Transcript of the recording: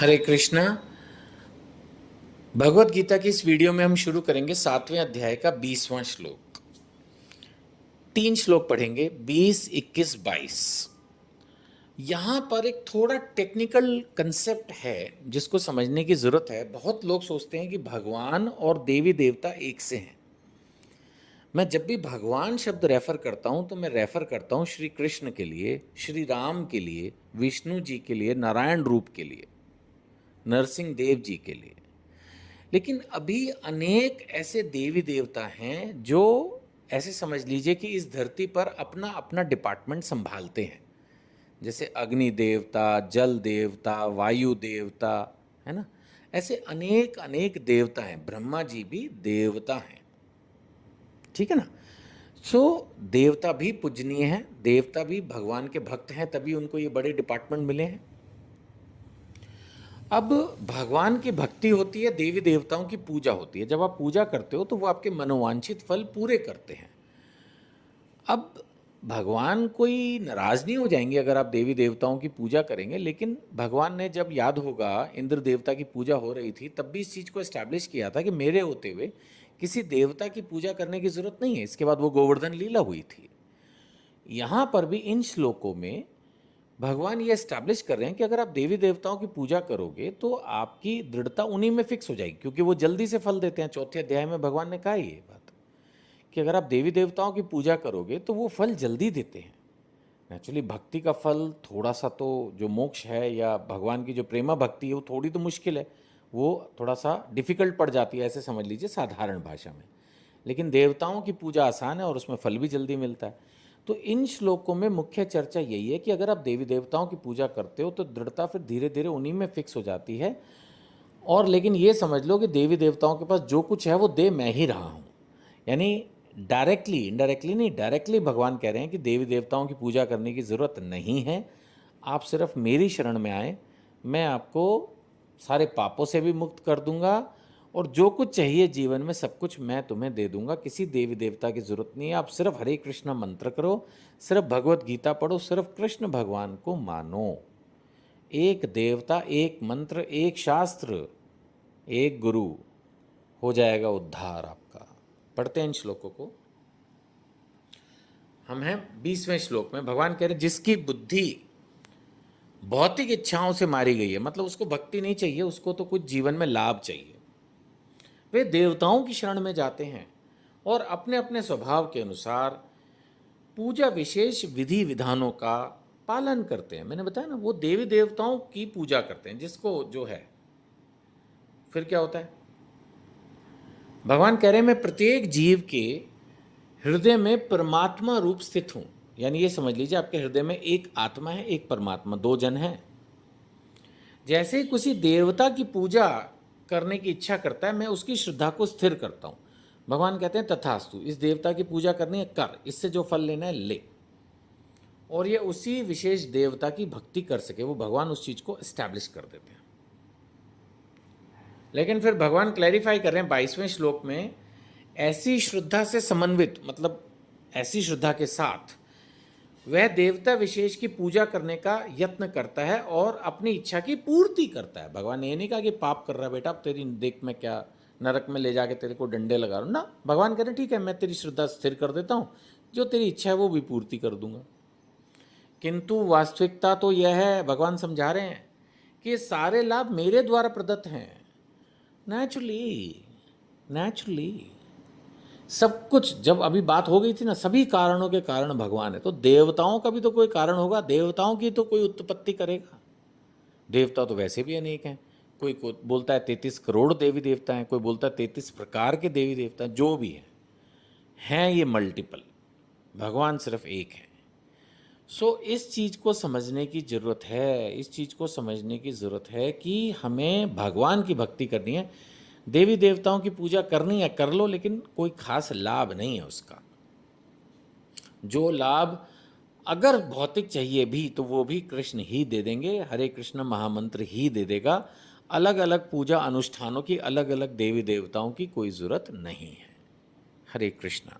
हरे कृष्णा। भगवत गीता की इस वीडियो में हम शुरू करेंगे 7वें अध्याय का 20वां श्लोक। 3 श्लोक पढ़ेंगे, 20, 21, 22। यहाँ पर एक थोड़ा टेक्निकल कंसेप्ट है जिसको समझने की जरूरत है। बहुत लोग सोचते हैं कि भगवान और देवी देवता एक से हैं। मैं जब भी भगवान शब्द रेफर करता हूँ तो मैं रेफर करता हूँ श्री कृष्ण के लिए, श्री राम के लिए, विष्णु जी के लिए, नारायण रूप के लिए, नरसिंह देव जी के लिए। लेकिन अभी अनेक ऐसे देवी देवता हैं जो ऐसे समझ लीजिए कि इस धरती पर अपना अपना डिपार्टमेंट संभालते हैं। जैसे अग्नि देवता, जल देवता, वायु देवता, है ना। ऐसे अनेक अनेक देवता हैं। ब्रह्मा जी भी देवता हैं, ठीक है ना। सो देवता भी पूजनीय हैं, देवता भी भगवान के भक्त हैं, तभी उनको ये बड़े डिपार्टमेंट मिले हैं। अब भगवान की भक्ति होती है, देवी देवताओं की पूजा होती है। जब आप पूजा करते हो तो वो आपके मनोवांछित फल पूरे करते हैं। अब भगवान कोई नाराज नहीं हो जाएंगे अगर आप देवी देवताओं की पूजा करेंगे, लेकिन भगवान ने जब याद होगा इंद्र देवता की पूजा हो रही थी तब भी इस चीज़ को एस्टैब्लिश किया था कि मेरे होते हुए किसी देवता की पूजा करने की जरूरत नहीं है। इसके बाद वो गोवर्धन लीला हुई थी। यहाँ पर भी इन श्लोकों में भगवान ये एस्टैब्लिश कर रहे हैं कि अगर आप देवी देवताओं की पूजा करोगे तो आपकी दृढ़ता उन्हीं में फिक्स हो जाएगी, क्योंकि वो जल्दी से फल देते हैं। 4थे अध्याय में भगवान ने कहा ये बात कि अगर आप देवी देवताओं की पूजा करोगे तो वो फल जल्दी देते हैं। नेचुरली भक्ति का फल थोड़ा सा तो जो मोक्ष है या भगवान की जो प्रेमा भक्ति है वो थोड़ी तो मुश्किल है, वो थोड़ा सा डिफिकल्ट पड़ जाती है, ऐसे समझ लीजिए साधारण भाषा में। लेकिन देवताओं की पूजा आसान है और उसमें फल भी जल्दी मिलता है। तो इन श्लोकों में मुख्य चर्चा यही है कि अगर आप देवी देवताओं की पूजा करते हो तो दृढ़ता फिर धीरे धीरे उन्हीं में फिक्स हो जाती है। और लेकिन ये समझ लो कि देवी देवताओं के पास जो कुछ है वो दे मैं ही रहा हूँ। यानी डायरेक्टली, इनडायरेक्टली नहीं, डायरेक्टली भगवान कह रहे हैं कि देवी देवताओं की पूजा करने की ज़रूरत नहीं है। आप सिर्फ मेरी शरण में आए, मैं आपको सारे पापों से भी मुक्त कर दूंगा और जो कुछ चाहिए जीवन में सब कुछ मैं तुम्हें दे दूंगा। किसी देवी देवता की जरूरत नहीं है। आप सिर्फ हरे कृष्ण मंत्र करो, सिर्फ भगवत गीता पढ़ो, सिर्फ कृष्ण भगवान को मानो। एक देवता, एक मंत्र, एक शास्त्र, एक गुरु, हो जाएगा उद्धार आपका। पढ़ते हैं इन श्लोकों को। हम हैं 20वें श्लोक में। भगवान कह रहे जिसकी बुद्धि भौतिक इच्छाओं से मारी गई है, मतलब उसको भक्ति नहीं चाहिए, उसको तो कुछ जीवन में लाभ चाहिए, वे देवताओं की शरण में जाते हैं और अपने अपने स्वभाव के अनुसार पूजा विशेष विधि विधानों का पालन करते हैं। मैंने बताया ना, वो देवी देवताओं की पूजा करते हैं जिसको जो है। फिर क्या होता है? भगवान कह रहे हैं मैं प्रत्येक जीव के हृदय में परमात्मा रूप स्थित हूं। यानी ये समझ लीजिए आपके हृदय में एक आत्मा है, एक परमात्मा, दो जन हैं। जैसे ही किसी देवता की पूजा करने की इच्छा करता है, मैं उसकी श्रद्धा को स्थिर करता हूं। भगवान कहते हैं तथास्तु, इस देवता की पूजा करनी है कर, इससे जो फल लेना है ले। और ये उसी विशेष देवता की भक्ति कर सके, वो भगवान उस चीज को एस्टैब्लिश कर देते हैं। लेकिन फिर भगवान क्लैरिफाई कर रहे हैं 22वें श्लोक में, ऐसी श्रद्धा से समन्वित, मतलब ऐसी श्रद्धा के साथ वह देवता विशेष की पूजा करने का यत्न करता है और अपनी इच्छा की पूर्ति करता है। भगवान ने ये नहीं कहा कि पाप कर रहा है बेटा, अब तेरी देख मैं क्या नरक में ले जाके तेरे को डंडे लगा रहा हूँ ना। भगवान कह रहे ठीक है, मैं तेरी श्रद्धा स्थिर कर देता हूँ, जो तेरी इच्छा है वो भी पूर्ति कर दूंगा। किंतु वास्तविकता तो यह है, भगवान समझा रहे हैं कि सारे लाभ मेरे द्वारा प्रदत्त हैं। नेचुरली, नेचुरली सब कुछ, जब अभी बात हो गई थी ना, सभी कारणों के कारण भगवान है, तो देवताओं का भी तो कोई कारण होगा, देवताओं की तो कोई उत्पत्ति करेगा। देवता तो वैसे भी अनेक हैं। कोई बोलता है 33 करोड़ देवी देवता हैं, कोई बोलता है 33 प्रकार के देवी देवता, जो भी हैं ये मल्टीपल, भगवान सिर्फ एक है। सो इस चीज़ को समझने की ज़रूरत है, इस चीज़ को समझने की ज़रूरत है कि हमें भगवान की भक्ति करनी है। देवी देवताओं की पूजा करनी है कर लो, लेकिन कोई खास लाभ नहीं है उसका। जो लाभ अगर भौतिक चाहिए भी तो वो भी कृष्ण ही दे देंगे, हरे कृष्ण महामंत्र ही दे देगा। अलग अलग पूजा अनुष्ठानों की, अलग अलग देवी देवताओं की कोई ज़रूरत नहीं है। हरे कृष्णा।